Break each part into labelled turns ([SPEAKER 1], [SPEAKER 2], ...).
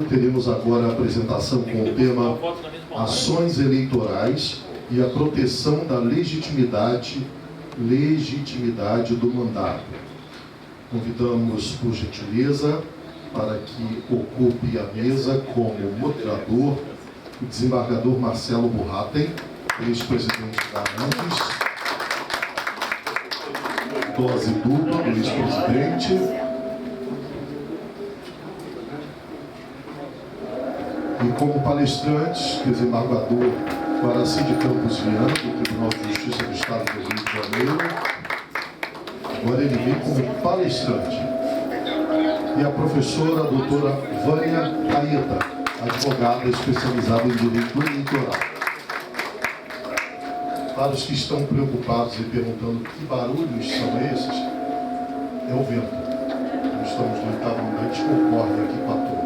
[SPEAKER 1] Teremos agora a apresentação com o tema Ações Eleitorais e a Proteção da Legitimidade do Mandato. Convidamos, por gentileza, para que ocupe a mesa como moderador o desembargador Marcelo Burratem, ex-presidente da ANVIS, dose dupla do ex-presidente, e como palestrantes, desembargador Guaraci de Campos Viana, do Tribunal de Justiça do Estado do Rio de Janeiro. Agora ele vem como palestrante. E a professora a doutora Vânia Caeta, advogada especializada em Direito Eleitoral. Para os que estão preocupados e perguntando que barulhos são esses, é o vento. Nós estamos no Itaú, discordância aqui com a torre.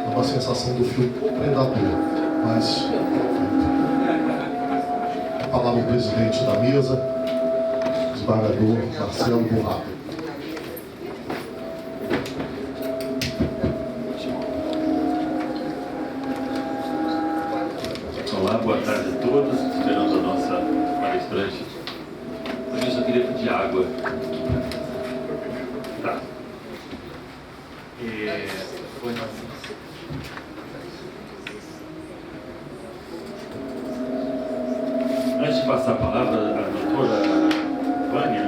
[SPEAKER 1] É uma sensação do filme Predador, mas a palavra do presidente da mesa, desembargador Marcelo Burratem.
[SPEAKER 2] Olá, boa tarde a todos, esperando a nossa palestrante. Eu só queria pedir água. Tá. Antes de passar a palavra à doutora Vânia,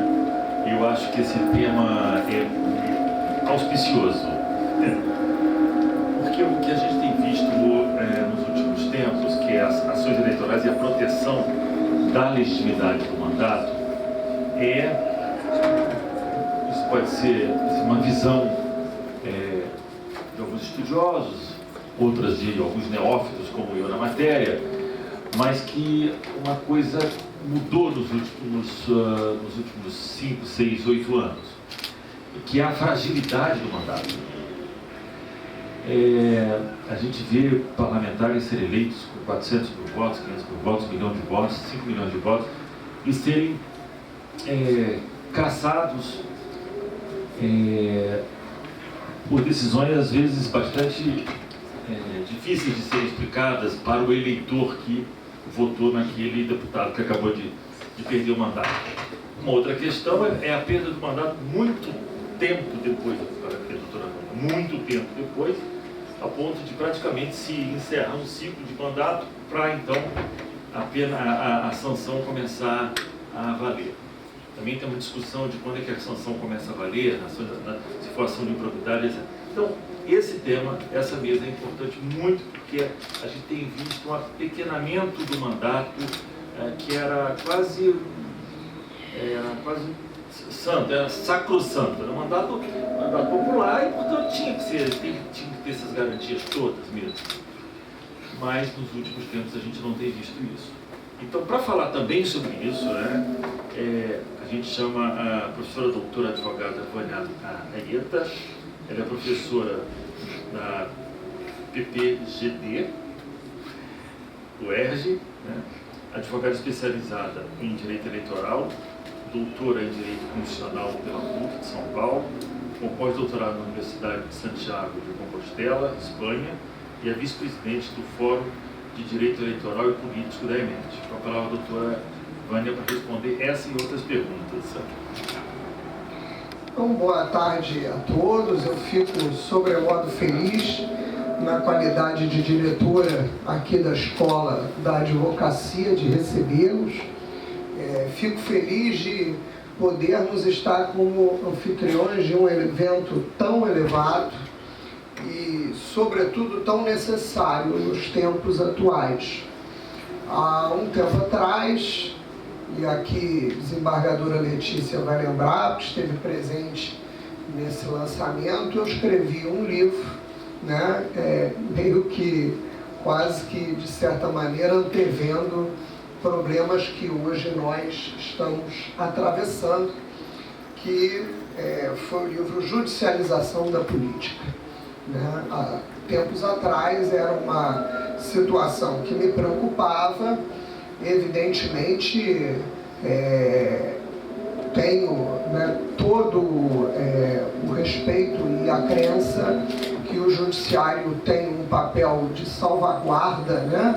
[SPEAKER 2] eu acho que esse tema é auspicioso. Porque o que a gente tem visto nos últimos tempos, que é as ações eleitorais e a proteção da legitimidade do mandato, isso pode ser uma visão de alguns estudiosos, outras de alguns neófitos como eu na matéria, mas que uma coisa mudou nos últimos 5, 6, 8 anos, que é a fragilidade do mandato. A gente vê parlamentares serem eleitos com 400 mil votos, 500 mil votos, 1 milhão de votos, 5 milhões de votos, e serem caçados por decisões, às vezes, bastante difíceis de serem explicadas para o eleitor que votou naquele deputado que acabou de perder o mandato. Uma outra questão é a perda do mandato muito tempo depois, muito tempo depois, a ponto de praticamente se encerrar um ciclo de mandato para então a sanção começar a valer. Também tem uma discussão de quando é que a sanção começa a valer, se for ação de improbidade, etc. Então, esse tema, essa mesa é importante muito porque a gente tem visto um apequenamento do mandato que era quase santo, era sacrossanto, era um mandato popular e, portanto, tinha que ter essas garantias todas mesmo. Mas, nos últimos tempos, a gente não tem visto isso. Então, para falar também sobre isso, a gente chama a professora doutora advogada Vânia Caeta. Ela é professora da PPGD, UERJ, advogada especializada em Direito Eleitoral, doutora em Direito Constitucional pela PUC de São Paulo, com pós-doutorado na Universidade de Santiago de Compostela, Espanha, e é vice-presidente do Fórum de Direito Eleitoral e Político da EMET. Com a palavra a doutora Vânia para responder essa e outras perguntas.
[SPEAKER 3] Então, boa tarde a todos. Eu fico sobremodo feliz na qualidade de diretora aqui da Escola da Advocacia de recebê-los. Fico feliz de podermos estar como anfitriões de um evento tão elevado e, sobretudo, tão necessário nos tempos atuais. Há um tempo atrás, e aqui a desembargadora Letícia vai lembrar, porque esteve presente nesse lançamento, eu escrevi um livro, meio que, quase que, de certa maneira, antevendo problemas que hoje nós estamos atravessando, que foi o livro Judicialização da Política. Há tempos atrás era uma situação que me preocupava. Evidentemente, tenho todo o respeito e a crença que o judiciário tem um papel de salvaguarda, né,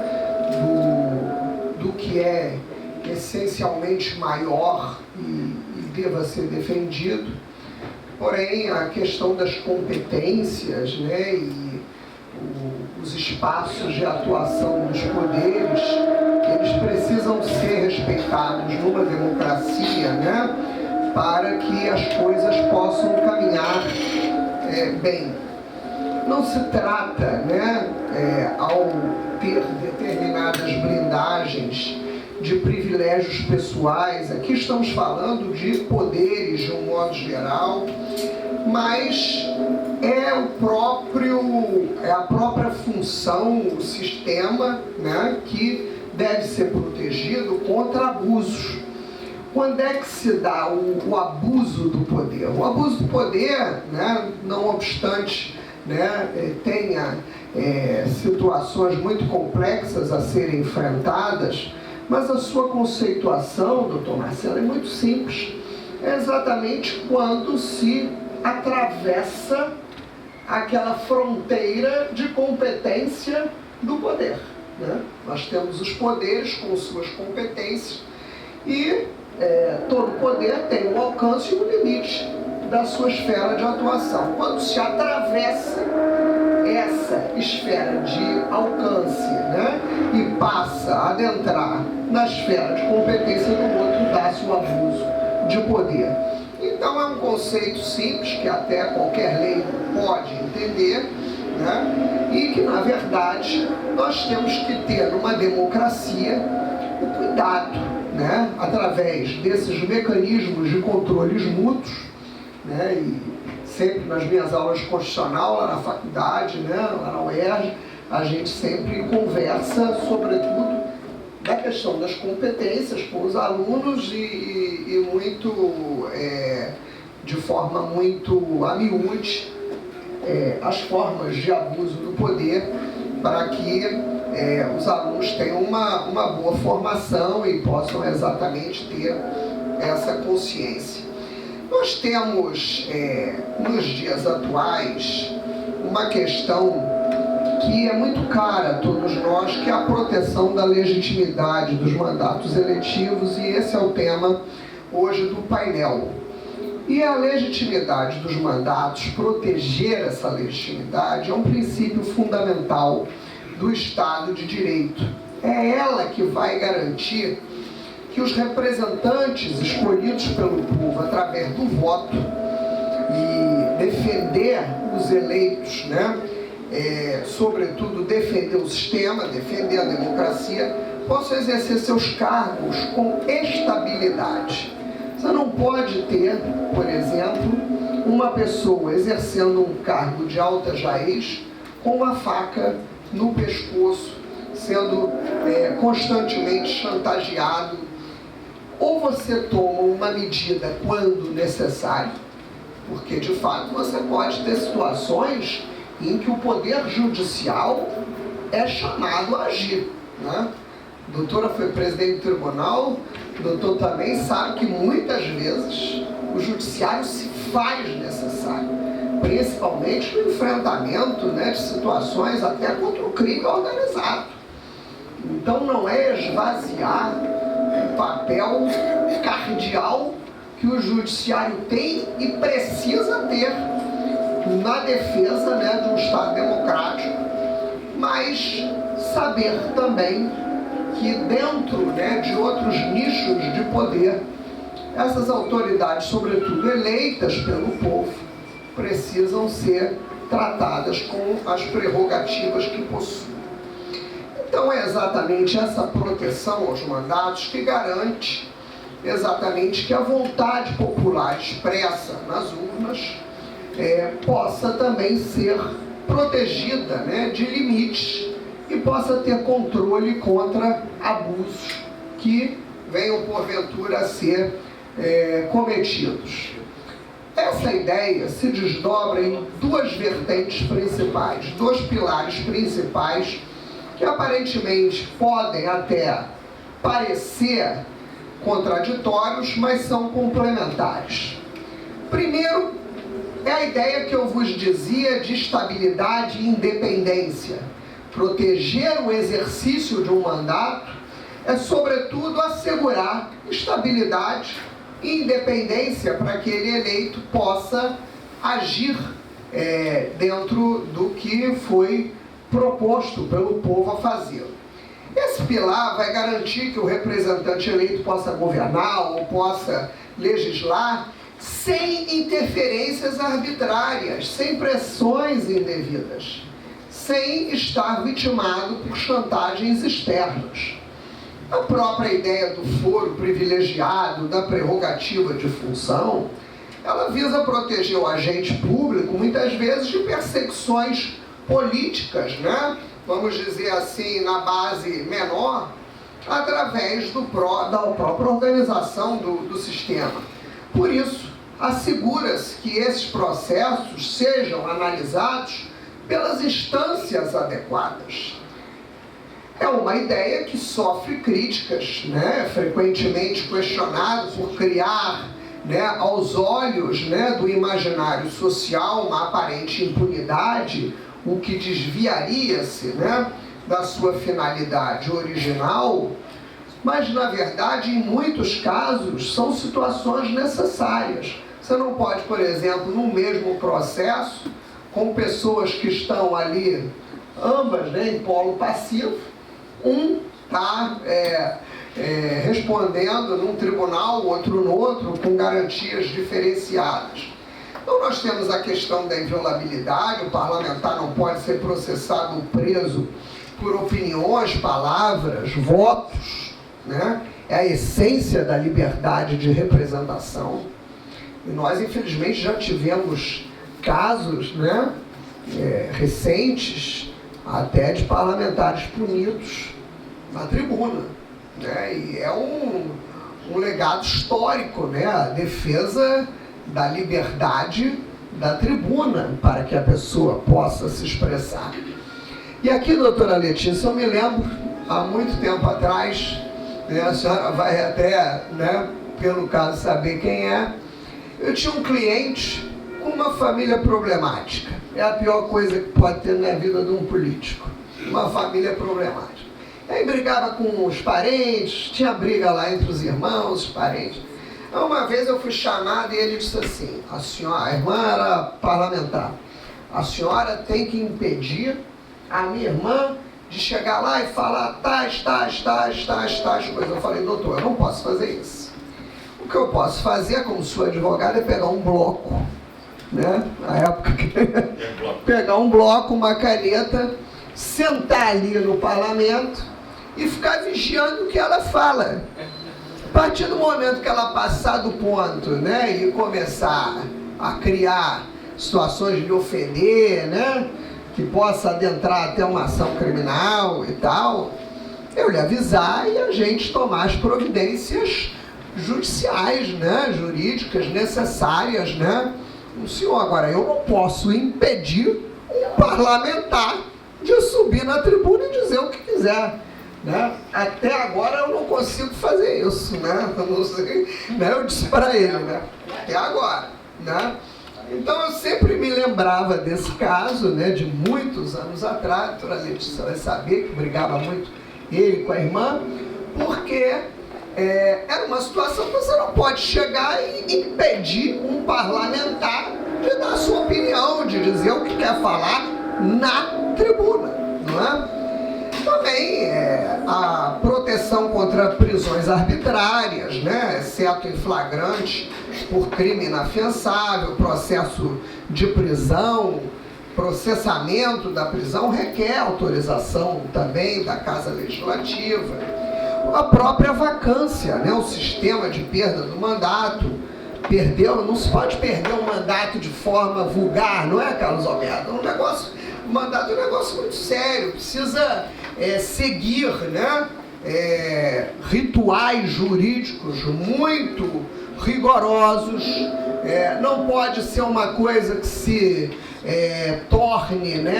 [SPEAKER 3] do que é essencialmente maior e deva ser defendido. Porém, a questão das competências, né, e os espaços de atuação dos poderes, eles precisam ser respeitados numa democracia, né, para que as coisas possam caminhar bem. Não se trata, né, ao ter determinadas blindagens de privilégios pessoais, aqui estamos falando de poderes de um modo geral, mas é a própria função, o sistema, né, que deve ser protegido contra abusos. Quando é que se dá o abuso do poder? O abuso do poder, né, não obstante, né, tenha situações muito complexas a serem enfrentadas, mas a sua conceituação, doutor Marcelo, é muito simples. É exatamente quando se atravessa aquela fronteira de competência do poder, né? Nós temos os poderes com suas competências e todo poder tem um alcance e um limite da sua esfera de atuação. Quando se atravessa essa esfera de alcance, né, e passa a adentrar na esfera de competência do outro, dá-se o abuso de poder. Então é um conceito simples que até qualquer lei pode entender, né, e que na verdade nós temos que ter numa democracia o cuidado, né, através desses mecanismos de controles mútuos, né, e sempre nas minhas aulas de constitucional, lá na faculdade, né, lá na UERJ, a gente sempre conversa, sobretudo, da questão das competências com os alunos e muito, de forma muito a miúde, as formas de abuso do poder para que os alunos tenham uma boa formação e possam exatamente ter essa consciência. Nós temos, nos dias atuais, uma questão que é muito cara a todos nós, que é a proteção da legitimidade dos mandatos eletivos, e esse é o tema hoje do painel. E a legitimidade dos mandatos, proteger essa legitimidade, é um princípio fundamental do Estado de Direito. É ela que vai garantir que os representantes escolhidos pelo povo através do voto e defender os eleitos, né, sobretudo defender o sistema, defender a democracia, possam exercer seus cargos com estabilidade. Você não pode ter, por exemplo, uma pessoa exercendo um cargo de alta raiz com uma faca no pescoço, sendo constantemente chantageado. Ou você toma uma medida quando necessário, porque de fato você pode ter situações em que o poder judicial é chamado a agir, né? A doutora foi presidente do tribunal, o doutor também sabe que muitas vezes o judiciário se faz necessário, principalmente no enfrentamento, né, de situações até contra o crime organizado. Então não é esvaziar o papel cardeal que o judiciário tem e precisa ter na defesa, né, de um Estado democrático, mas saber também que dentro, né, de outros nichos de poder, essas autoridades, sobretudo eleitas pelo povo, precisam ser tratadas com as prerrogativas que possuem. Então é exatamente essa proteção aos mandatos que garante exatamente que a vontade popular expressa nas urnas possa também ser protegida, né, de limites e possa ter controle contra abusos que venham porventura a ser cometidos. Essa ideia se desdobra em duas vertentes principais, dois pilares principais que aparentemente podem até parecer contraditórios, mas são complementares. Primeiro, é a ideia que eu vos dizia de estabilidade e independência. Proteger o exercício de um mandato é, sobretudo, assegurar estabilidade e independência para que aquele eleito possa agir dentro do que foi proposto pelo povo a fazê-lo. Esse pilar vai garantir que o representante eleito possa governar ou possa legislar sem interferências arbitrárias, sem pressões indevidas, sem estar vitimado por chantagens externas. A própria ideia do foro privilegiado, da prerrogativa de função, ela visa proteger o agente público, muitas vezes, de perseguições políticas, né? Vamos dizer assim, na base menor, através da própria organização do sistema. Por isso, assegura-se que esses processos sejam analisados pelas instâncias adequadas. É uma ideia que sofre críticas, né? Frequentemente questionado por criar, né, aos olhos, né, do imaginário social uma aparente impunidade, o que desviaria-se, né, da sua finalidade original, mas, na verdade, em muitos casos, são situações necessárias. Você não pode, por exemplo, no mesmo processo, com pessoas que estão ali, ambas, né, em polo passivo, um está respondendo num tribunal, outro no outro, com garantias diferenciadas. Então nós temos a questão da inviolabilidade, o parlamentar não pode ser processado ou preso por opiniões, palavras, votos, né? É a essência da liberdade de representação. E nós, infelizmente, já tivemos casos, né, recentes, até de parlamentares punidos na tribuna, né? E é um legado histórico, né? A defesa da liberdade da tribuna para que a pessoa possa se expressar. E aqui, doutora Letícia, eu me lembro, há muito tempo atrás, né, a senhora vai até, né, pelo caso, saber quem é, eu tinha um cliente com uma família problemática. É a pior coisa que pode ter na vida de um político, uma família problemática. Aí brigava com os parentes, tinha briga lá entre os irmãos, os parentes. Uma vez eu fui chamado e ele disse assim: a irmã era parlamentar, a senhora tem que impedir a minha irmã de chegar lá e falar tais coisas. Eu falei: doutor, eu não posso fazer isso. O que eu posso fazer, como sua advogada, é pegar um bloco, né? Na época, pegar um bloco, uma caneta, sentar ali no parlamento e ficar vigiando o que ela fala. A partir do momento que ela passar do ponto, né, e começar a criar situações de lhe ofender, né, que possa adentrar até uma ação criminal e tal, eu lhe avisar e a gente tomar as providências judiciais, né, jurídicas necessárias, né. O senhor, agora, eu não posso impedir um parlamentar de subir na tribuna e dizer o que quiser. Né? Até agora eu não consigo fazer isso, né? Eu não sei, né? Eu disse para ele, né? Até agora, né? Então eu sempre me lembrava desse caso, né? De muitos anos atrás. A doutora Letícia vai saber que brigava muito ele com a irmã, porque era uma situação que você não pode chegar e impedir um parlamentar de dar a sua opinião, de dizer o que quer falar na tribuna, não é? Também a proteção contra prisões arbitrárias, né, exceto em flagrante por crime inafiançável, processo de prisão, processamento da prisão requer autorização também da Casa Legislativa. A própria vacância, né, o sistema de perda do mandato. Não se pode perder um mandato de forma vulgar, não é, Carlos Alberto? O mandato é um negócio muito sério, precisa seguir, né, rituais jurídicos muito rigorosos, não pode ser uma coisa que se torne, né,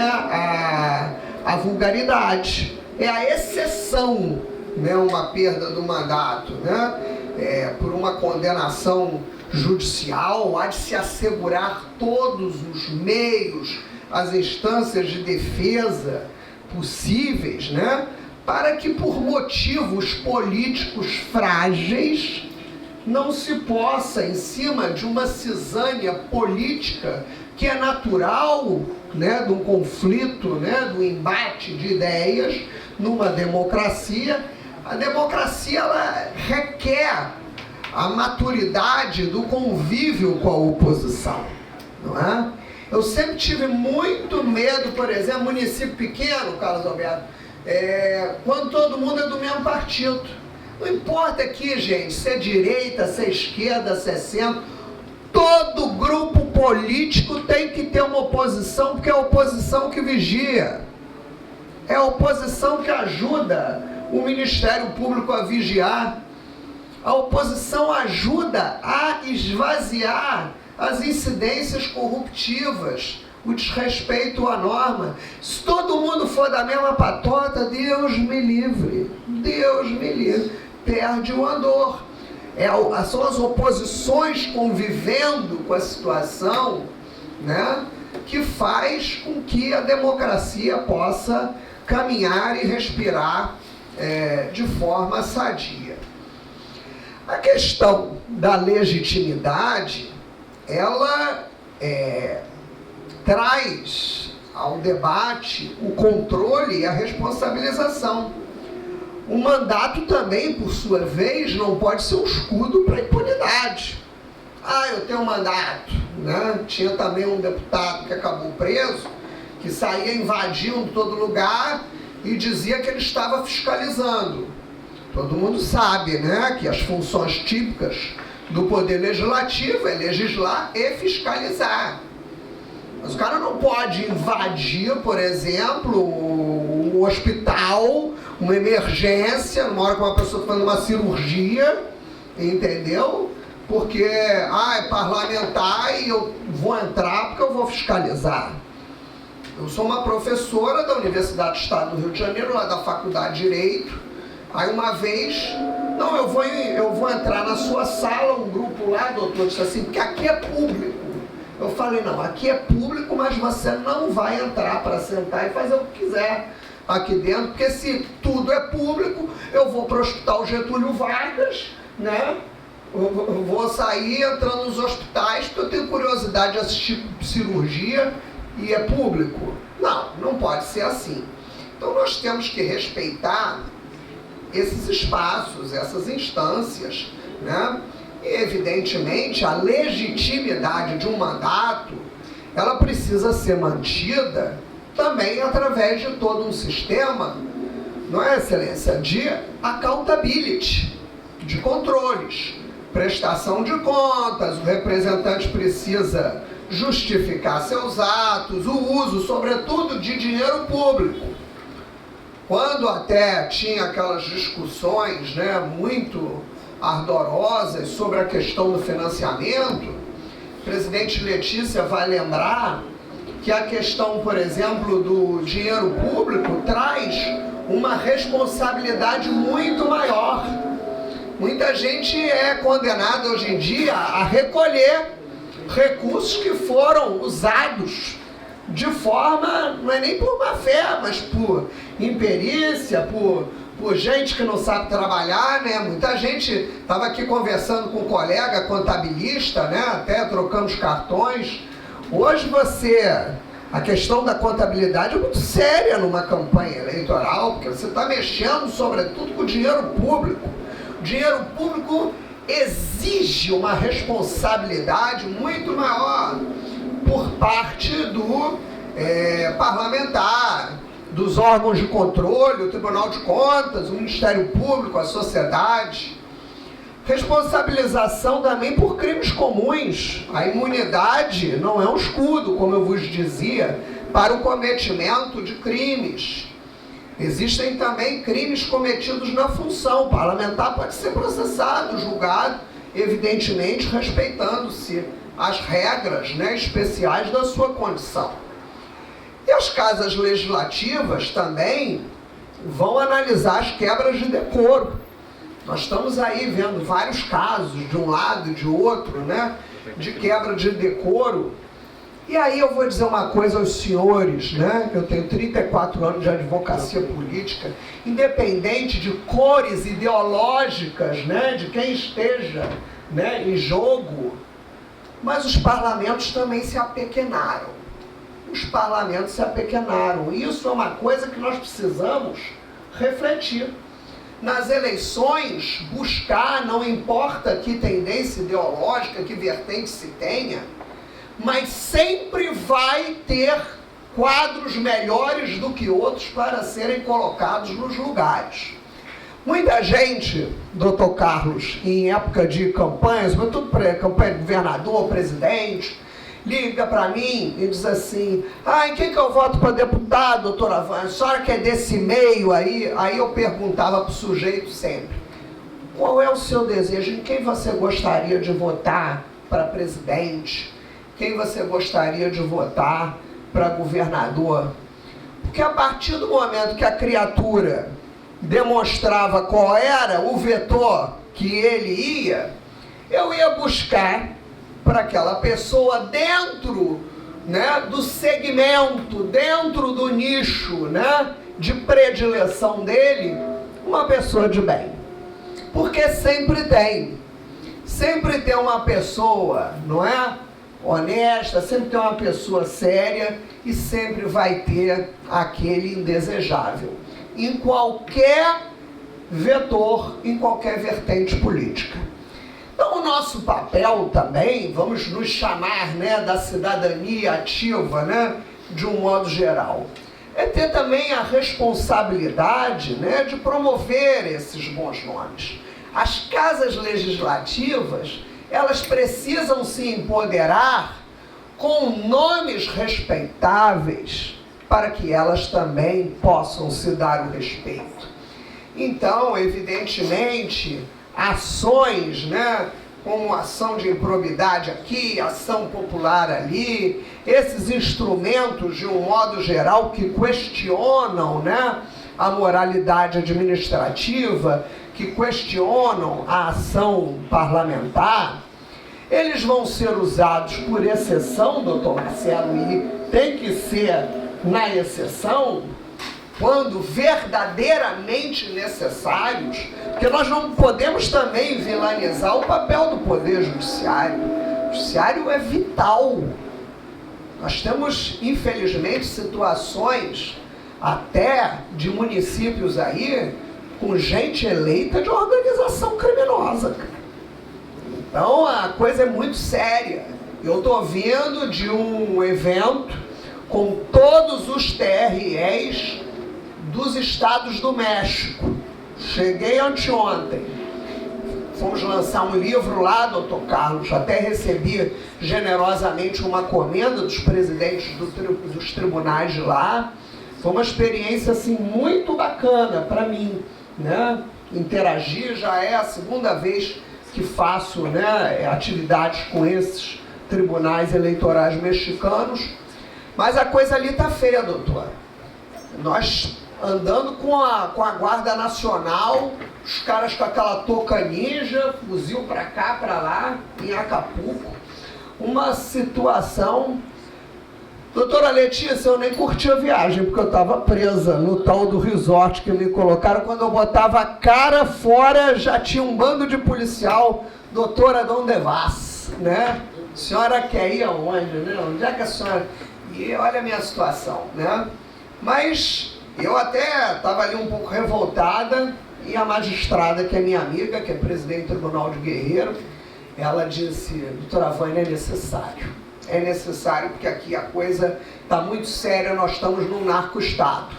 [SPEAKER 3] a vulgaridade. É a exceção, né, uma perda do mandato, né, por uma condenação judicial, há de se assegurar todos os meios, as instâncias de defesa possíveis, né, para que por motivos políticos frágeis não se possa, em cima de uma cisânia política que é natural, né, de um conflito, né, do embate de ideias numa democracia. A democracia, ela requer a maturidade do convívio com a oposição, não é? Eu sempre tive muito medo, por exemplo, município pequeno, Carlos Alberto, quando todo mundo é do mesmo partido. Não importa aqui, gente, se é direita, se é esquerda, se é centro, todo grupo político tem que ter uma oposição, porque é a oposição que vigia. É a oposição que ajuda o Ministério Público a vigiar. A oposição ajuda a esvaziar as incidências corruptivas, o desrespeito à norma. Se todo mundo for da mesma patota, Deus me livre, perde o andor. São as oposições convivendo com a situação, né, que faz com que a democracia possa caminhar e respirar de forma sadia. A questão da legitimidade, ela traz ao debate o controle e a responsabilização. O mandato também, por sua vez, não pode ser um escudo para a impunidade. Eu tenho um mandato, né? Tinha também um deputado que acabou preso, que saía invadindo todo lugar e dizia que ele estava fiscalizando. Todo mundo sabe, né, que as funções típicas do Poder Legislativo é legislar e fiscalizar. Mas o cara não pode invadir, por exemplo, um hospital, uma emergência, numa hora que uma pessoa está fazendo uma cirurgia, entendeu? Porque, é parlamentar e eu vou entrar porque eu vou fiscalizar. Eu sou uma professora da Universidade do Estado do Rio de Janeiro, lá da Faculdade de Direito. Aí uma vez, eu vou entrar na sua sala, um grupo lá, doutor, disse assim, porque aqui é público. Eu falei, não, aqui é público, mas você não vai entrar para sentar e fazer o que quiser aqui dentro, porque se tudo é público, eu vou para o Hospital Getúlio Vargas, né? Eu vou sair entrando nos hospitais, porque eu tenho curiosidade de assistir cirurgia e é público. Não pode ser assim. Então nós temos que respeitar esses espaços, essas instâncias, né? E, evidentemente, a legitimidade de um mandato, ela precisa ser mantida também através de todo um sistema, não é, Excelência, de accountability, de controles, prestação de contas, o representante precisa justificar seus atos, o uso, sobretudo, de dinheiro público. Quando até tinha aquelas discussões, né, muito ardorosas sobre a questão do financiamento, o presidente Letícia vai lembrar que a questão, por exemplo, do dinheiro público traz uma responsabilidade muito maior. Muita gente é condenada hoje em dia a recolher recursos que foram usados de forma, não é nem por má fé, mas por imperícia, por gente que não sabe trabalhar, né? Muita gente estava aqui conversando com um colega contabilista, né? Até trocamos cartões. Hoje a questão da contabilidade é muito séria numa campanha eleitoral, porque você está mexendo sobretudo com o dinheiro público. O dinheiro público exige uma responsabilidade muito maior por parte do parlamentar, dos órgãos de controle, o Tribunal de Contas, o Ministério Público, a sociedade. Responsabilização também por crimes comuns. A imunidade não é um escudo, como eu vos dizia, para o cometimento de crimes. Existem também crimes cometidos na função. O parlamentar pode ser processado, julgado, evidentemente respeitando-se as regras, né, especiais da sua condição. E as casas legislativas também vão analisar as quebras de decoro. Nós estamos aí vendo vários casos, de um lado e de outro, né, de quebra de decoro. E aí eu vou dizer uma coisa aos senhores, né? Eu tenho 34 anos de advocacia política, independente de cores ideológicas, né, de quem esteja, né, em jogo, mas os parlamentos também se apequenaram. Os parlamentos se apequenaram. Isso é uma coisa que nós precisamos refletir. Nas eleições, buscar, não importa que tendência ideológica, que vertente se tenha, mas sempre vai ter quadros melhores do que outros para serem colocados nos lugares. Muita gente, doutor Carlos, em época de campanhas, sobretudo campanha de governador, presidente, liga para mim e diz assim: em quem que eu voto para deputado, doutora Vânia? A senhora que é desse meio aí? Aí eu perguntava para o sujeito sempre: qual é o seu desejo? Em quem você gostaria de votar para presidente? Quem você gostaria de votar para governador? Porque a partir do momento que a criatura demonstrava qual era o vetor que ele ia, eu ia buscar para aquela pessoa dentro, né, do segmento, dentro do nicho, né, de predileção dele, uma pessoa de bem. Porque sempre tem uma pessoa, não é, honesta, sempre tem uma pessoa séria e sempre vai ter aquele indesejável. Em qualquer vetor, em qualquer vertente política. Então, o nosso papel também, vamos nos chamar, né, da cidadania ativa, né, de um modo geral, é ter também a responsabilidade, né, de promover esses bons nomes. As casas legislativas, elas precisam se empoderar com nomes respeitáveis para que elas também possam se dar o respeito. Então, evidentemente, ações, né, como ação de improbidade aqui, ação popular ali, esses instrumentos, de um modo geral, que questionam, né, a moralidade administrativa, que questionam a ação parlamentar, eles vão ser usados por exceção, doutor Marcelo, e tem que ser na exceção, quando verdadeiramente necessários, porque nós não podemos também vilanizar o papel do Poder Judiciário. O Judiciário é vital. Nós temos, infelizmente, situações até de municípios aí com gente eleita de organização criminosa. Então a coisa é muito séria. Eu estou vindo de um evento com todos os TREs dos estados do México. Cheguei anteontem. Fomos lançar um livro lá, doutor Carlos. Até recebi generosamente uma comenda dos presidentes dos tribunais de lá. Foi uma experiência assim, muito bacana para mim, né? Interagir, já é a segunda vez que faço, né, atividades com esses tribunais eleitorais mexicanos. Mas a coisa ali tá feia, doutor. Nós andando com a Guarda Nacional, os caras com aquela touca ninja, fuzil para cá, para lá, em Acapulco. Uma situação... Doutora Letícia, eu nem curti a viagem, porque eu estava presa no tal do resort que me colocaram. Quando eu botava a cara fora, já tinha um bando de policial. Doutora, onde vas, né? A senhora quer ir aonde, né? Onde é que a senhora... E olha a minha situação, né? Mas eu até estava ali um pouco revoltada, e a magistrada, que é minha amiga, que é presidente do Tribunal de Guerreiro, ela disse: doutora Vânia, é necessário. É necessário, porque aqui a coisa está muito séria, nós estamos num narco-estado.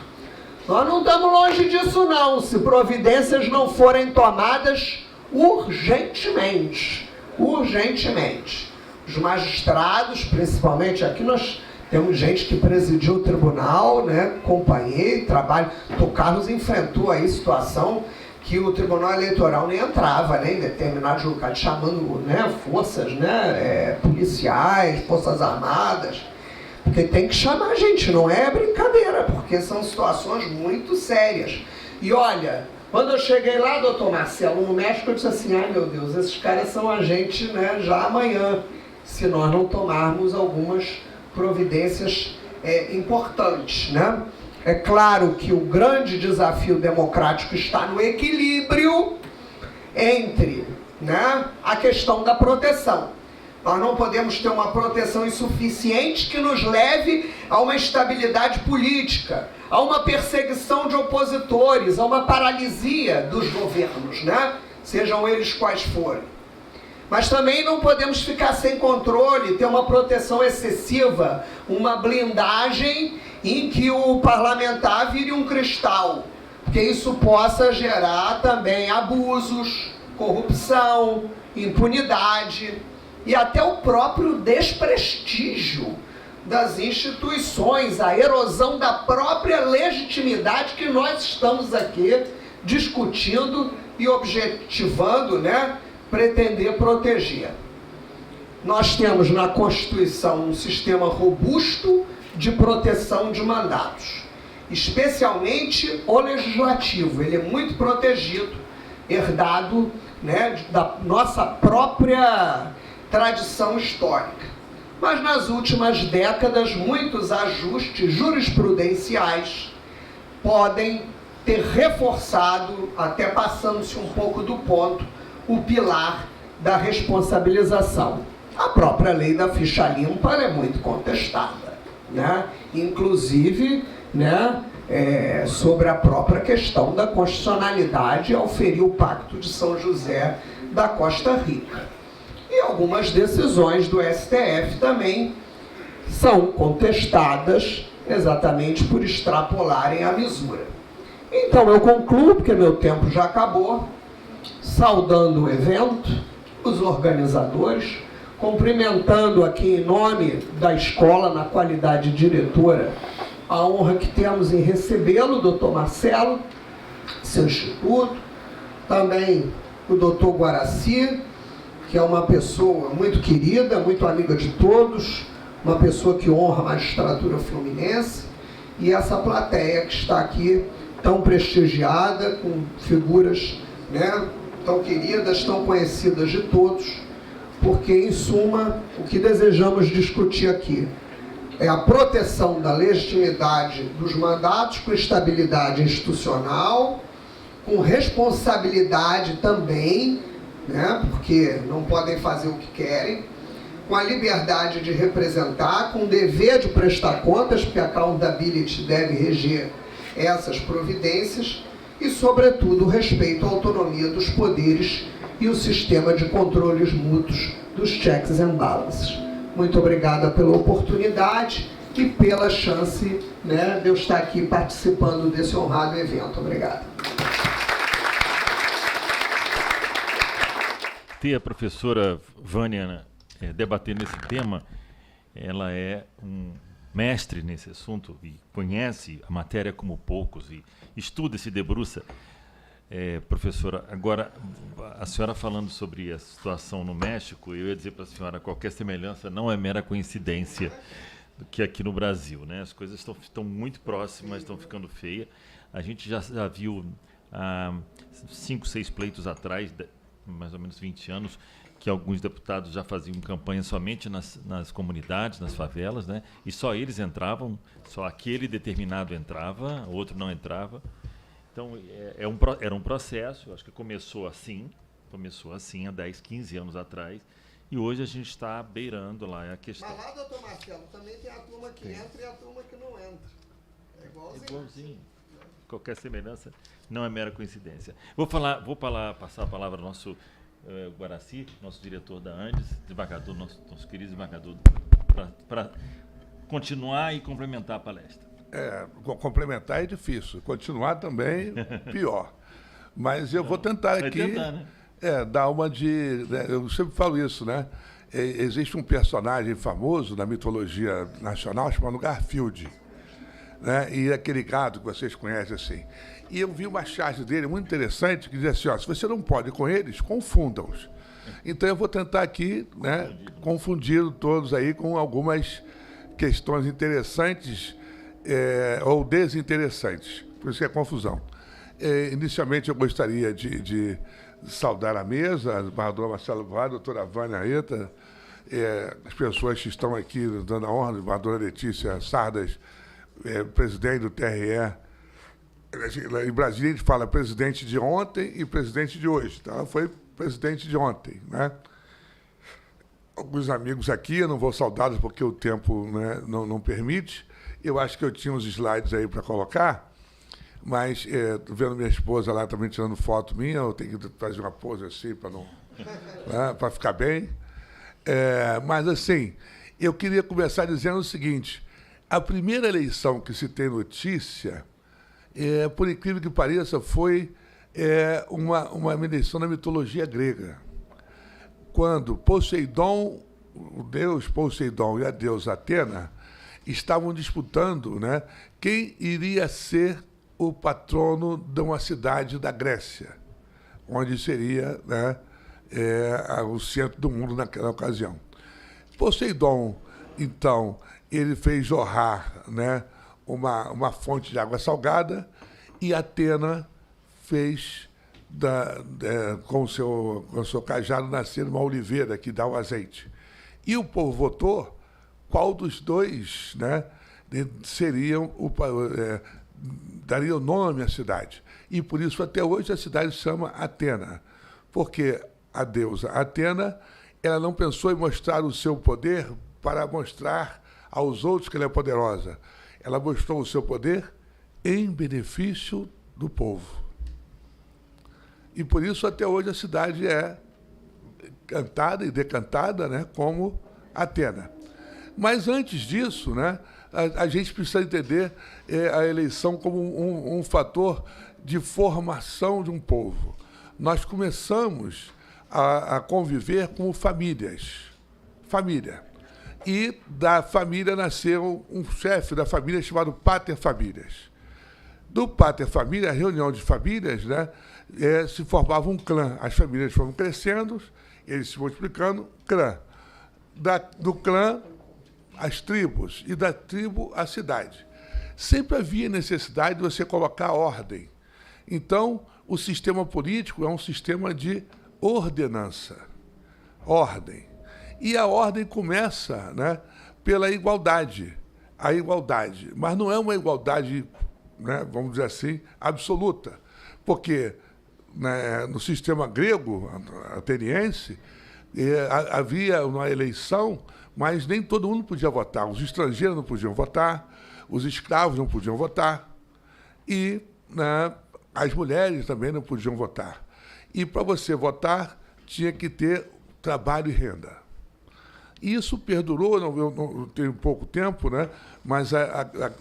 [SPEAKER 3] Nós não estamos longe disso não, se providências não forem tomadas urgentemente. Urgentemente. Os magistrados, principalmente aqui, nós temos gente que presidiu o tribunal, né? Acompanhei, trabalho. O Carlos enfrentou aí situação que o Tribunal Eleitoral nem entrava, né, em determinados locais, chamando, né, forças, né, policiais, forças armadas, porque tem que chamar a gente, não é brincadeira, porque são situações muito sérias. E olha, Quando eu cheguei lá, doutor Marcelo, no México, eu disse assim, ai meu Deus, esses caras são a gente, né, já amanhã, se nós não tomarmos algumas providências importantes, né? É claro que o grande desafio democrático está no equilíbrio entre, né, a questão da proteção. Nós não podemos ter uma proteção insuficiente que nos leve a uma instabilidade política, a uma perseguição de opositores, a uma paralisia dos governos, né? Sejam eles quais forem. Mas também não podemos ficar sem controle, ter uma proteção excessiva, uma blindagem em que o parlamentar vire um cristal, porque isso possa gerar também abusos, corrupção, impunidade e até o próprio desprestígio das instituições, a erosão da própria legitimidade que nós estamos aqui discutindo e objetivando, né, pretender proteger. Nós temos na Constituição um sistema robusto de proteção de mandatos, especialmente o legislativo. Ele é muito protegido, herdado, né, da nossa própria tradição histórica. Mas nas últimas décadas, muitos ajustes jurisprudenciais podem ter reforçado, até passando-se um pouco do ponto, o pilar da responsabilização. A própria lei da ficha limpa é muito contestada, né? Inclusive, né, sobre a própria questão da constitucionalidade ao ferir o Pacto de São José da Costa Rica. E algumas decisões do STF também são contestadas exatamente por extrapolarem a misura. Então eu concluo, porque meu tempo já acabou, saudando o evento, os organizadores, cumprimentando aqui em nome da escola, na qualidade de diretora, a honra que temos em recebê-lo, doutor Marcelo, seu instituto, também o doutor Guaraci, que é uma pessoa muito querida, muito amiga de todos, uma pessoa que honra a magistratura fluminense, e essa plateia que está aqui tão prestigiada, com figuras, né, tão queridas, tão conhecidas de todos, porque, em suma, o que desejamos discutir aqui é a proteção da legitimidade dos mandatos com estabilidade institucional, com responsabilidade também, né, porque não podem fazer o que querem, com a liberdade de representar, com o dever de prestar contas, porque a accountability deve reger essas providências, e, sobretudo, o respeito à autonomia dos poderes e o sistema de controles mútuos dos checks and balances. Muito obrigada pela oportunidade e pela chance, né, de eu estar aqui participando desse honrado evento. Obrigado.
[SPEAKER 2] Ter a professora Vânia debatendo esse tema, ela é um mestre nesse assunto e conhece a matéria como poucos e estuda, se debruça. Professora, agora, a senhora falando sobre a situação no México, eu ia dizer para a senhora, qualquer semelhança não é mera coincidência do que aqui no Brasil, né? As coisas estão muito próximas, estão ficando feias. A gente já viu há 5, 6 pleitos atrás, mais ou menos 20 anos, que alguns deputados já faziam campanha somente nas comunidades, nas favelas, né? E só eles entravam, só aquele determinado entrava, outro não entrava. Então, era um processo, acho que começou assim há 10, 15 anos atrás, e hoje a gente está beirando lá a questão.
[SPEAKER 3] Mas lá, doutor Marcelo, também tem a turma que entra e a turma que não entra. É igualzinho.
[SPEAKER 2] Qualquer semelhança não é mera coincidência. Vou passar a palavra ao nosso Guaraci, nosso diretor da Andes, desembargador, nosso querido desembargador, para continuar e complementar a palestra.
[SPEAKER 4] Complementar é difícil, continuar também pior. Mas eu vou tentar aqui dar uma de... eu sempre falo isso, né? Existe um personagem famoso na mitologia nacional chamado Garfield, né? E aquele gado que vocês conhecem assim. E eu vi uma charge dele muito interessante que dizia assim, se você não pode com eles, confunda-os. Então eu vou tentar aqui, né, confundir todos aí com algumas questões interessantes ou desinteressantes, por isso que é confusão. Inicialmente, eu gostaria de saudar a mesa, a governadora Marcelo Vaz, a doutora Vânia Areta, as pessoas que estão aqui dando a honra, a governadora Letícia Sardas, presidente do TRE. Em Brasília, a gente fala presidente de ontem e presidente de hoje. Então, ela foi presidente de ontem, né? Alguns amigos aqui, eu não vou saudá-los porque o tempo, né, não permite. Eu acho que eu tinha uns slides aí para colocar, mas estou vendo minha esposa lá também tirando foto minha, eu tenho que fazer uma pose assim para não, né, para ficar bem. Mas, assim, eu queria começar dizendo o seguinte: a primeira eleição que se tem notícia, por incrível que pareça, foi uma eleição na mitologia grega. Quando Poseidon, o deus Poseidon e a deusa Atena, estavam disputando, né, quem iria ser o patrono de uma cidade da Grécia, onde seria, né, o centro do mundo naquela ocasião. Poseidon, então, ele fez jorrar, né, uma fonte de água salgada, e Atena fez com o seu cajado nascer uma oliveira que dá o azeite. E o povo votou qual dos dois, né, daria o nome à cidade. E por isso até hoje a cidade se chama Atena, porque a deusa Atena, ela não pensou em mostrar o seu poder para mostrar aos outros que ela é poderosa. Ela mostrou o seu poder em benefício do povo. E por isso até hoje a cidade é cantada e decantada, né, como Atena. Mas antes disso, né, a gente precisa entender a eleição como um fator de formação de um povo. Nós começamos a conviver como famílias. Família. E da família nasceu um chefe da família chamado Pater Famílias. Do Pater Família, a reunião de famílias, né, se formava um clã. As famílias foram crescendo, eles se multiplicando, clã. Do clã, as tribos, e da tribo, a cidade. Sempre havia necessidade de você colocar ordem. Então, o sistema político é um sistema de ordenança. Ordem. E a ordem começa, né, pela igualdade. A igualdade. Mas não é uma igualdade, né, vamos dizer assim, absoluta. Porque, né, no sistema grego, ateniense, havia uma eleição, mas nem todo mundo podia votar. Os estrangeiros não podiam votar, os escravos não podiam votar, e, né, as mulheres também não podiam votar. E para você votar, tinha que ter trabalho e renda. Isso perdurou, não tenho pouco tempo, né, mas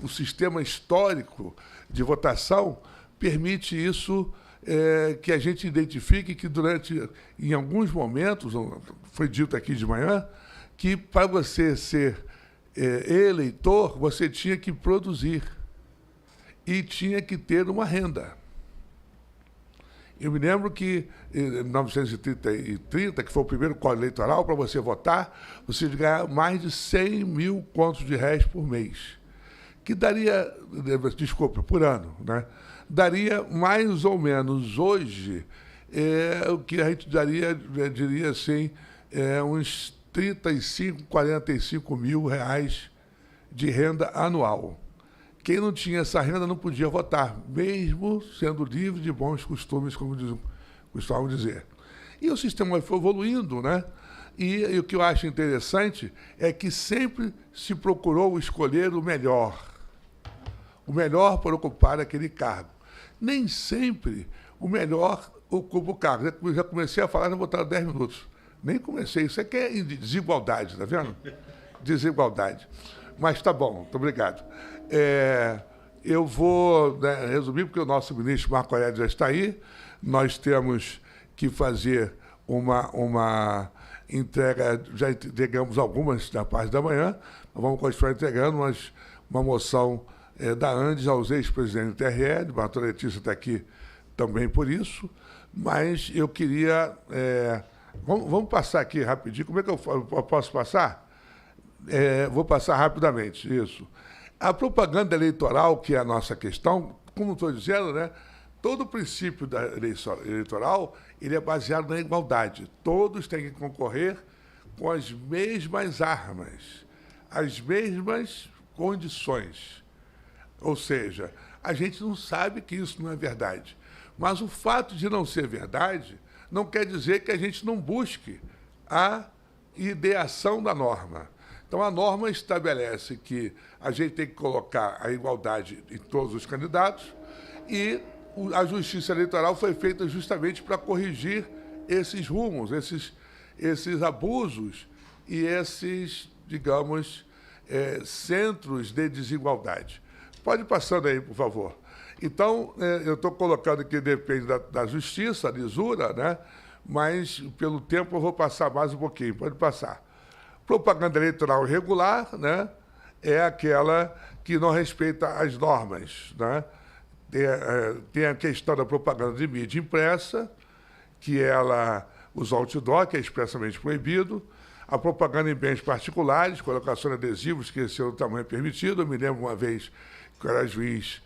[SPEAKER 4] o sistema histórico de votação permite isso, que a gente identifique que em alguns momentos, foi dito aqui de manhã, que para você ser eleitor, você tinha que produzir e tinha que ter uma renda. Eu me lembro que, em 1930, que foi o primeiro código eleitoral, para você votar, você tinha que ganhar mais de 100 mil contos de réis por mês, que daria, desculpa, por ano, né? Daria mais ou menos hoje, o que a gente diria assim, uns 35, 45 mil reais de renda anual. Quem não tinha essa renda não podia votar, mesmo sendo livre de bons costumes, como costumavam dizer. E o sistema foi evoluindo, né? E o que eu acho interessante é que sempre se procurou escolher o melhor para ocupar aquele cargo. Nem sempre o melhor ocupa o cargo. Eu já comecei a falar, já votaram 10 minutos. Nem comecei. Isso aqui é desigualdade, tá vendo? Desigualdade. Mas tá bom, muito obrigado. Eu vou, né, resumir, porque o nosso ministro Marco Aurélio já está aí. Nós temos que fazer uma entrega, já entregamos algumas na parte da manhã, nós vamos continuar entregando uma moção da Andes aos ex-presidentes do TRE, a doutora Letícia está aqui também por isso, mas eu queria... vamos passar aqui rapidinho. Como é que eu posso passar? Vou passar rapidamente, isso. A propaganda eleitoral, que é a nossa questão, como estou dizendo, né, todo o princípio da eleição eleitoral ele é baseado na igualdade. Todos têm que concorrer com as mesmas armas, as mesmas condições. Ou seja, a gente não sabe que isso não é verdade. Mas o fato de não ser verdade não quer dizer que a gente não busque a ideação da norma. Então, a norma estabelece que a gente tem que colocar a igualdade em todos os candidatos e a justiça eleitoral foi feita justamente para corrigir esses rumos, esses abusos e esses, digamos, centros de desigualdade. Pode ir passando aí, por favor. Então, eu estou colocando que depende da justiça, a lisura, né? Mas, pelo tempo, eu vou passar mais um pouquinho. Pode passar. Propaganda eleitoral irregular, né? É aquela que não respeita as normas, né? Tem a questão da propaganda de mídia impressa, que ela usa outdoor, que é expressamente proibido. A propaganda em bens particulares, colocação de adesivos, que esse é o tamanho permitido. Eu me lembro uma vez que eu era juiz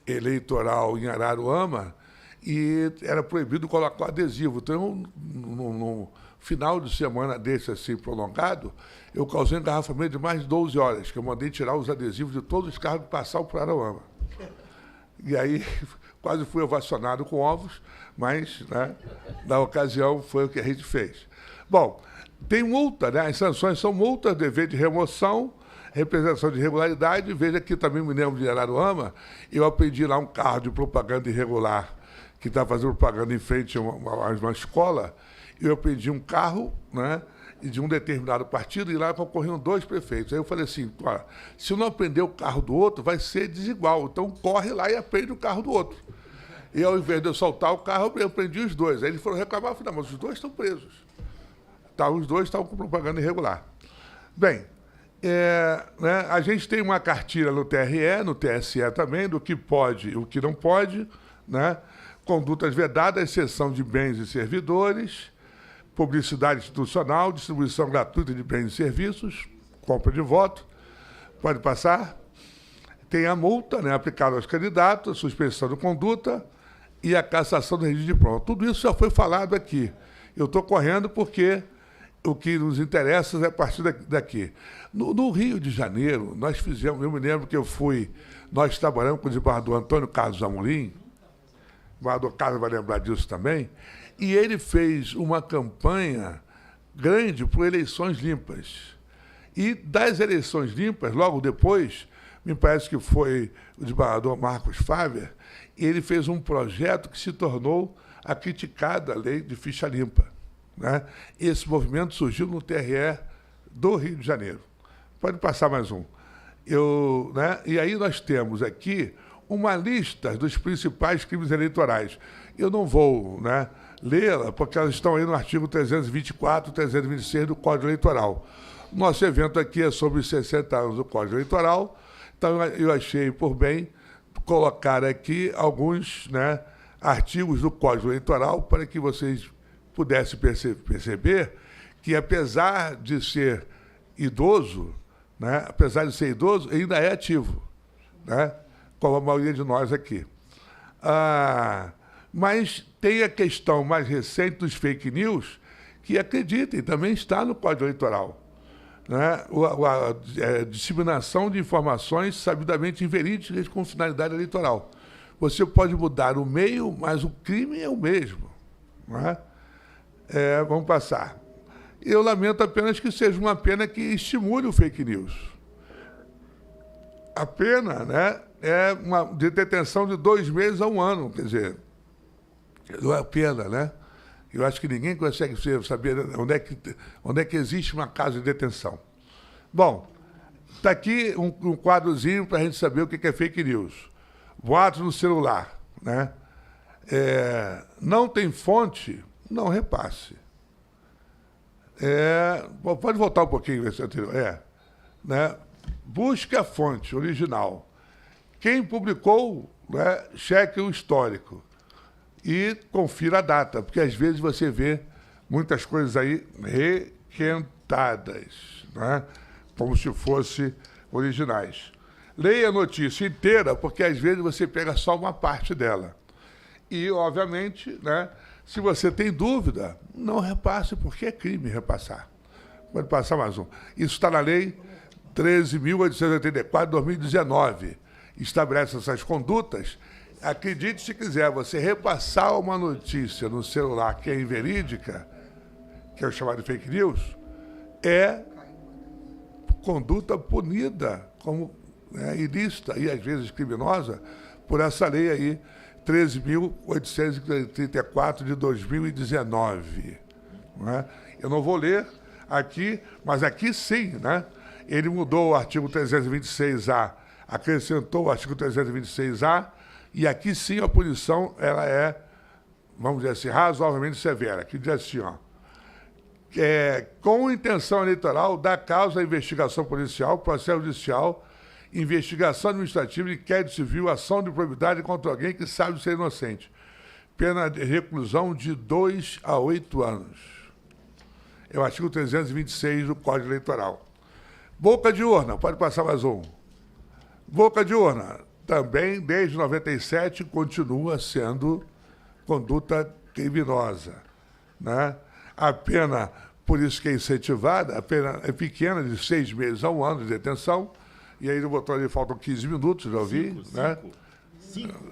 [SPEAKER 4] eleitoral em Araruama e era proibido colocar adesivo. Então, no final de semana desse assim prolongado, eu causei um engarrafamento de mais de 12 horas, que eu mandei tirar os adesivos de todos os carros que passavam por Araruama. E aí quase fui ovacionado com ovos, mas, né, na ocasião foi o que a gente fez. Bom, tem multa, né? As sanções são multas, dever de remoção, representação de irregularidade. Veja que também me lembro de Araruama, eu aprendi lá um carro de propaganda irregular, que está fazendo propaganda em frente a uma escola. Eu aprendi um carro, né, de um determinado partido, e lá concorriam 2 prefeitos. Aí eu falei assim, olha, se eu não aprender o carro do outro, vai ser desigual. Então corre lá e aprende o carro do outro. E ao invés de eu soltar o carro, eu prendi os 2. Aí eles foram reclamar, eu falei, não, mas os 2 estão presos. Tá, os 2 estavam com propaganda irregular. Bem, né, a gente tem uma cartilha no TRE, no TSE também, do que pode e o que não pode, né? Condutas vedadas, cessão de bens e servidores, publicidade institucional, distribuição gratuita de bens e serviços, compra de voto. Pode passar. Tem a multa, né, aplicada aos candidatos, a suspensão de conduta e a cassação do registro de prova. Tudo isso já foi falado aqui. Eu estou correndo porque o que nos interessa é a partir daqui. No Rio de Janeiro, nós fizemos, eu me lembro que nós trabalhamos com o desembargador Antônio Carlos Amorim, o desembargador Carlos vai lembrar disso também, e ele fez uma campanha grande por eleições limpas. E das eleições limpas, logo depois, me parece que foi o desembargador Marcos Faber, ele fez um projeto que se tornou a criticada lei de ficha limpa, né? Esse movimento surgiu no TRE do Rio de Janeiro. Pode passar mais um. Né? E aí nós temos aqui uma lista dos principais crimes eleitorais. Eu não vou, né, lê-la, porque elas estão aí no artigo 324, 326 do Código Eleitoral. Nosso evento aqui é sobre os 60 anos do Código Eleitoral, então eu achei por bem colocar aqui alguns, né, artigos do Código Eleitoral para que vocês pudessem perceber que, apesar de ser idoso, né, ainda é ativo, né, como a maioria de nós aqui. Mas tem a questão mais recente dos fake news, que, acreditem, também está no Código Eleitoral, né? A disseminação de informações sabidamente inverídicas com finalidade eleitoral. Você pode mudar o meio, mas o crime é o mesmo, né? Vamos passar. Eu lamento apenas que seja uma pena que estimule o fake news. A pena, né, é uma de detenção de 2 meses a 1 ano, quer dizer, não é pena, né? Eu acho que ninguém consegue saber onde é que existe uma casa de detenção. Bom, está aqui um quadrozinho para a gente saber o que é fake news. Boatos no celular, né? Não tem fonte, não repasse. Pode voltar um pouquinho esse anterior. Né? Busque a fonte original. Quem publicou, né, cheque o histórico. E confira a data, porque às vezes você vê muitas coisas aí requentadas, né? Como se fossem originais. Leia a notícia inteira, porque às vezes você pega só uma parte dela. E, obviamente, né, se você tem dúvida, não repasse, porque é crime repassar. Pode passar mais um. Isso está na Lei 13.884, de 2019. Estabelece essas condutas. Acredite se quiser, você repassar uma notícia no celular que é inverídica, que é o chamado de fake news, é conduta punida como ilícita e, às vezes, criminosa por essa lei aí, 13.834 de 2019. Né? Eu não vou ler aqui, mas aqui sim, né? Ele mudou o artigo 326A, acrescentou o artigo 326A, e aqui sim a punição ela é, vamos dizer assim, razoavelmente severa. Aqui diz assim, ó, com intenção eleitoral, dá causa à investigação policial, processo judicial, investigação administrativa, inquérito civil, ação de probidade contra alguém que sabe ser inocente. Pena de reclusão de 2 a 8 anos. É o artigo 326 do Código Eleitoral. Boca de urna, pode passar mais um. Boca de urna, também, desde 97, continua sendo conduta criminosa. Né? A pena, por isso que é incentivada, a pena é pequena, de 6 meses a 1 ano de detenção. E aí ele botou ali, faltam 15 minutos, já ouvi.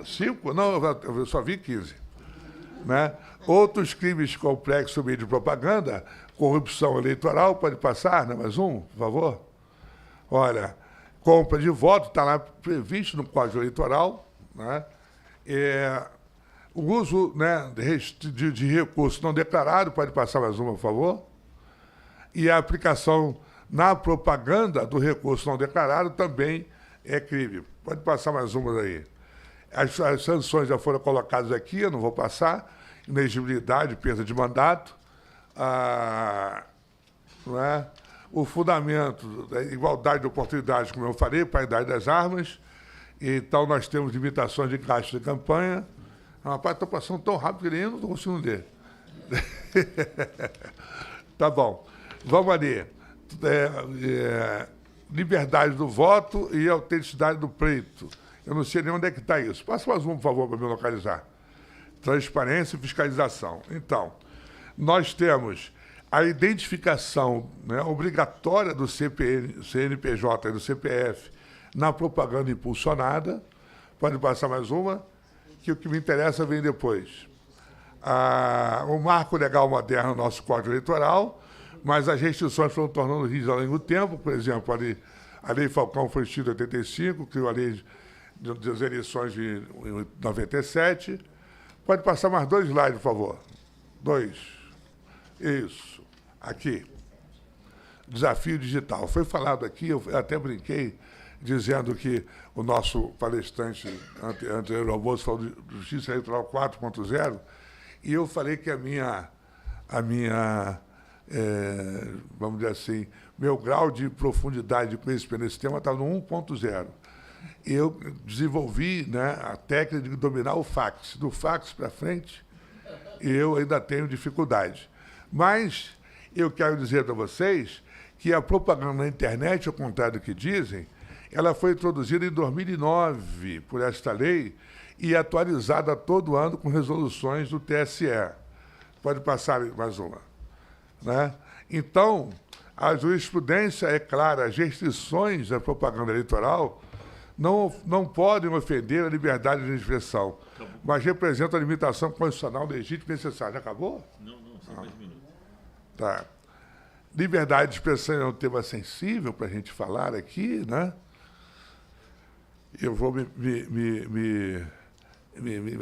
[SPEAKER 4] Cinco? Não, eu só vi 15. Né? Outros crimes complexos meio de propaganda, corrupção eleitoral, pode passar, né? Mais um, por favor. Olha, compra de voto, está lá previsto no Código Eleitoral, né? O uso, né, de recurso não declarado, pode passar mais uma, por favor. E a aplicação na propaganda do recurso não declarado também é crime. Pode passar mais uma aí. As sanções já foram colocadas aqui, eu não vou passar. Inexigibilidade, perda de mandato. Não é? O fundamento da igualdade de oportunidades, como eu falei, para a idade das armas. Então, nós temos limitações de gastos de campanha. Rapaz, estou passando tão rápido que nem eu não estou conseguindo ler. Tá bom. Vamos ali. Liberdade do voto e autenticidade do pleito. Eu não sei nem onde é que está isso. Passa mais um, por favor, para me localizar. Transparência e fiscalização. Então, nós temos a identificação, né, obrigatória do CNPJ e do CPF na propaganda impulsionada. Pode passar mais uma, que o que me interessa vem depois. O marco legal moderno no nosso Código Eleitoral, mas as restrições foram tornando rígidas ao longo do tempo. Por exemplo, a Lei Falcão foi extinta em 85, criou a Lei das Eleições de 97. Pode passar mais 2 slides, por favor. 2. Isso. Aqui. Desafio digital. Foi falado aqui, eu até brinquei, dizendo que o nosso palestrante anterior ao almoço falou de Justiça Eleitoral 4.0, e eu falei que a minha vamos dizer assim, meu grau de profundidade de conhecimento nesse tema estava no 1.0. Eu desenvolvi, né, a técnica de dominar o fax. Do fax para frente, eu ainda tenho dificuldade. Mas eu quero dizer para vocês que a propaganda na internet, ao contrário do que dizem, ela foi introduzida em 2009 por esta lei e atualizada todo ano com resoluções do TSE. Pode passar mais uma. Né? Então, a jurisprudência é clara, as restrições da propaganda eleitoral não podem ofender a liberdade de expressão, mas representam a limitação constitucional legítima e necessária. Já acabou?
[SPEAKER 2] Não, só mais um minuto.
[SPEAKER 4] Tá. Liberdade de expressão é um tema sensível para a gente falar aqui, né? Eu vou me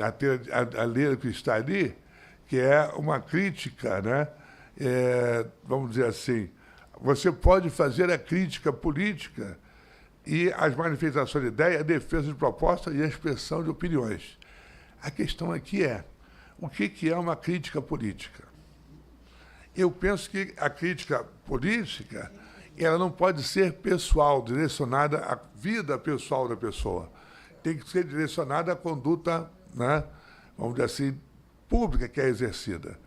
[SPEAKER 4] ater a ler o que está ali, que é uma crítica, né? Vamos dizer assim, você pode fazer a crítica política e as manifestações de ideia, a defesa de proposta e a expressão de opiniões. A questão aqui é, o que é uma crítica política? Eu penso que a crítica política, ela não pode ser pessoal, direcionada à vida pessoal da pessoa. Tem que ser direcionada à conduta, né, vamos dizer assim, pública que é exercida.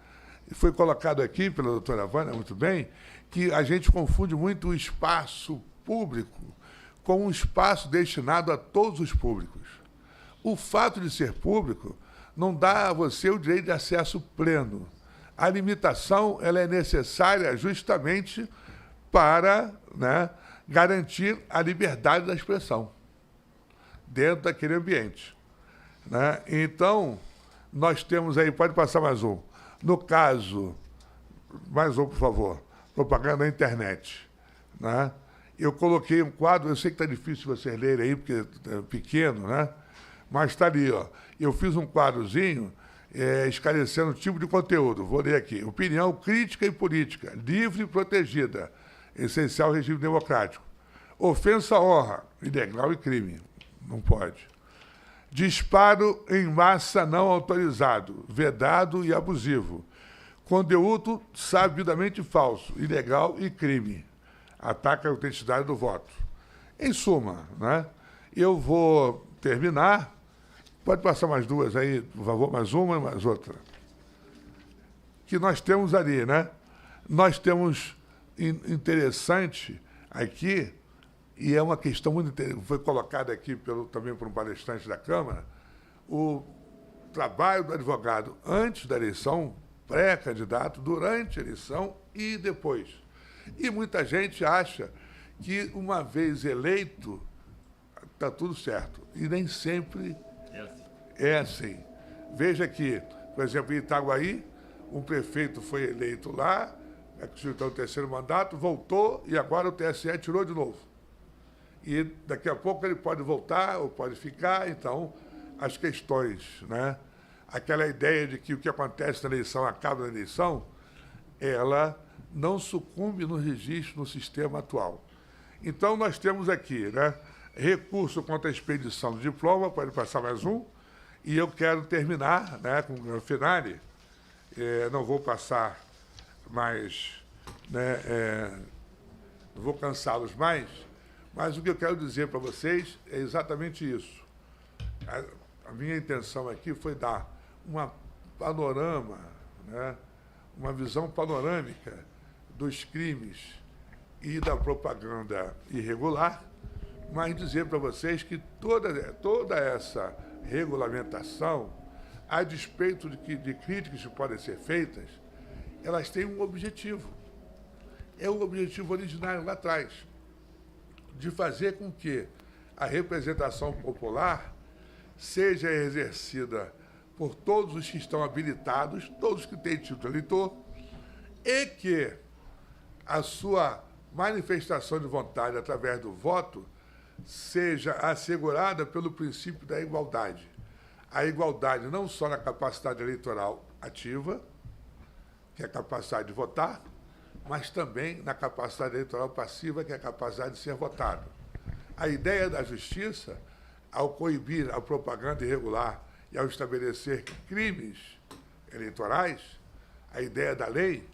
[SPEAKER 4] E foi colocado aqui pela doutora Vânia, muito bem, que a gente confunde muito o espaço público com um espaço destinado a todos os públicos. O fato de ser público não dá a você o direito de acesso pleno. A limitação ela é necessária justamente para, né, garantir a liberdade da expressão dentro daquele ambiente, né? Então, nós temos aí, pode passar mais um. No caso, mais um, por favor, propaganda na internet, né? Eu coloquei um quadro, eu sei que está difícil vocês lerem aí, porque é pequeno, né? Mas está ali, ó. Eu fiz um quadrozinho esclarecendo o tipo de conteúdo. Vou ler aqui. Opinião crítica e política, livre e protegida, essencial regime democrático. Ofensa à honra, ilegal e crime. Não pode. Disparo em massa não autorizado, vedado e abusivo. Conteúdo sabidamente falso, ilegal e crime. Ataca a autenticidade do voto. Em suma, né, eu vou terminar. Pode passar mais duas aí, por favor, mais uma e mais outra. Que nós temos ali, né? Nós temos interessante aqui, e é uma questão muito interessante, foi colocada aqui também por um palestrante da Câmara, o trabalho do advogado antes da eleição, pré-candidato, durante a eleição e depois. E muita gente acha que, uma vez eleito, está tudo certo. E nem sempre é assim. Veja que, por exemplo, em Itaguaí, um prefeito foi eleito lá, então o terceiro mandato, voltou e agora o TSE tirou de novo. E daqui a pouco ele pode voltar ou pode ficar, então as questões, né? Aquela ideia de que o que acontece na eleição acaba na eleição, ela não sucumbe no registro, no sistema atual. Então, nós temos aqui, né, recurso contra a expedição do diploma, pode passar mais um, e eu quero terminar, né, com o finale, não vou passar mais, né, não vou cansá-los mais, mas o que eu quero dizer para vocês é exatamente isso. A minha intenção aqui foi dar uma panorama, né, uma visão panorâmica dos crimes e da propaganda irregular, mas dizer para vocês que toda essa regulamentação, a despeito de críticas que podem ser feitas, elas têm um objetivo. É o objetivo originário lá atrás, de fazer com que a representação popular seja exercida por todos os que estão habilitados, todos que têm título de eleitor, e que a sua manifestação de vontade através do voto seja assegurada pelo princípio da igualdade. A igualdade não só na capacidade eleitoral ativa, que é a capacidade de votar, mas também na capacidade eleitoral passiva, que é a capacidade de ser votado. A ideia da justiça, ao coibir a propaganda irregular e ao estabelecer crimes eleitorais, a ideia da lei,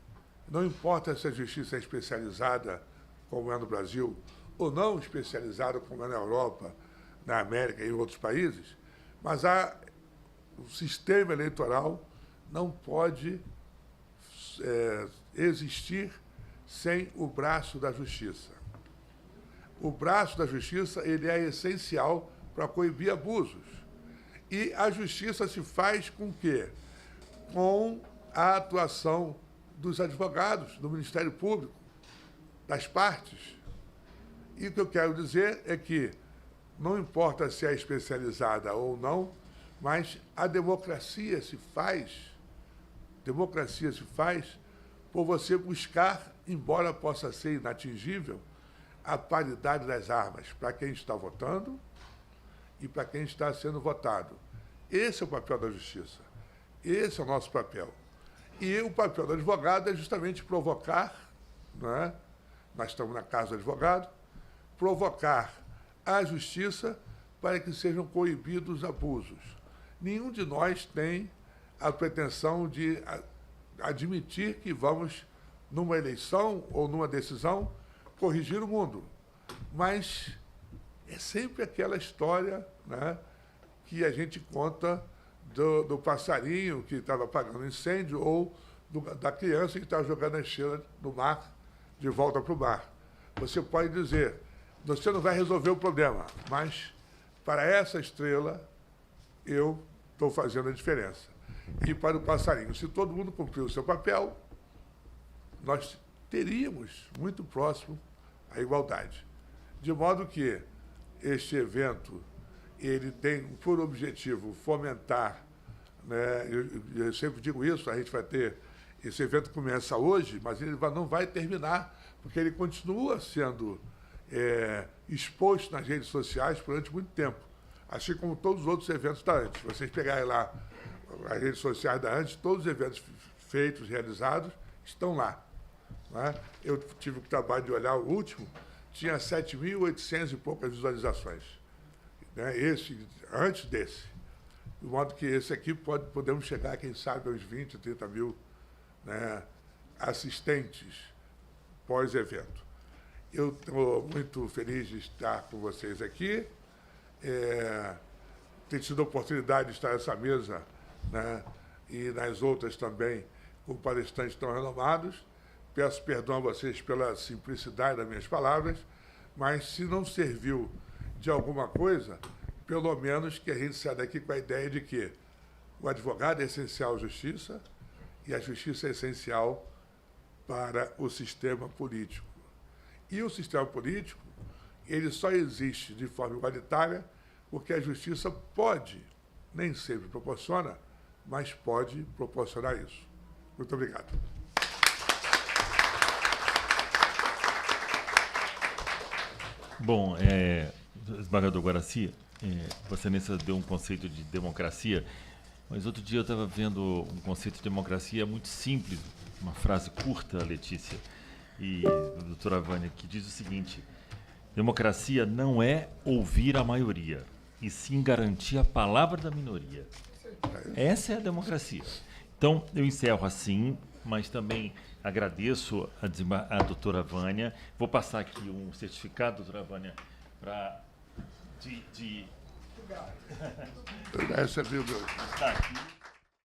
[SPEAKER 4] não importa se a justiça é especializada, como é no Brasil, ou não especializada, como é na Europa, na América e em outros países, mas o sistema eleitoral não pode existir sem o braço da justiça. O braço da justiça, ele é essencial para coibir abusos. E a justiça se faz com quê? Com a atuação dos advogados, do Ministério Público, das partes. E o que eu quero dizer é que não importa se é especializada ou não, mas a democracia se faz por você buscar, embora possa ser inatingível, a paridade das armas para quem está votando e para quem está sendo votado. Esse é o papel da justiça. Esse é o nosso papel. E o papel do advogado é justamente provocar, né? Nós estamos na casa do advogado, provocar a justiça para que sejam coibidos abusos. Nenhum de nós tem a pretensão de admitir que vamos, numa eleição ou numa decisão, corrigir o mundo. Mas é sempre aquela história, né, que a gente conta do passarinho que estava apagando incêndio ou da criança que estava jogando a estrela no mar, de volta para o mar. Você pode dizer, você não vai resolver o problema, mas para essa estrela eu estão fazendo a diferença. E para o passarinho, se todo mundo cumprir o seu papel, nós teríamos muito próximo a igualdade. De modo que este evento, ele tem por objetivo fomentar, né, eu sempre digo isso, a gente vai ter, esse evento começa hoje, mas ele não vai terminar, porque ele continua sendo exposto nas redes sociais durante muito tempo, assim como todos os outros eventos da ANTES. Vocês pegarem lá as redes sociais da ANTES, todos os eventos feitos, realizados, estão lá. Né? Eu tive o trabalho de olhar o último, tinha 7.800 e poucas visualizações. Né? Esse, antes desse. De modo que esse aqui podemos chegar, quem sabe, aos 20, 30 mil, né, assistentes pós-evento. Eu estou muito feliz de estar com vocês aqui. Ter tido a oportunidade de estar nessa mesa, né, e nas outras também, com palestrantes tão renomados. Peço perdão a vocês pela simplicidade das minhas palavras, mas se não serviu de alguma coisa, pelo menos que a gente saia daqui com a ideia de que o advogado é essencial à justiça e a justiça é essencial para o sistema político. E o sistema político, ele só existe de forma igualitária porque a justiça pode, nem sempre proporciona, mas pode proporcionar isso. Muito obrigado.
[SPEAKER 5] Bom, desembargador Guaraci, Vossa Excelência deu um conceito de democracia, mas outro dia eu estava vendo um conceito de democracia muito simples, uma frase curta, Letícia, e a doutora Vânia, que diz o seguinte: democracia não é ouvir a maioria, e sim garantir a palavra da minoria. Essa é a democracia. Então, eu encerro assim, mas também agradeço a doutora Vânia. Vou passar aqui um certificado, doutora Vânia, para...
[SPEAKER 4] Essa é a
[SPEAKER 5] Está aqui.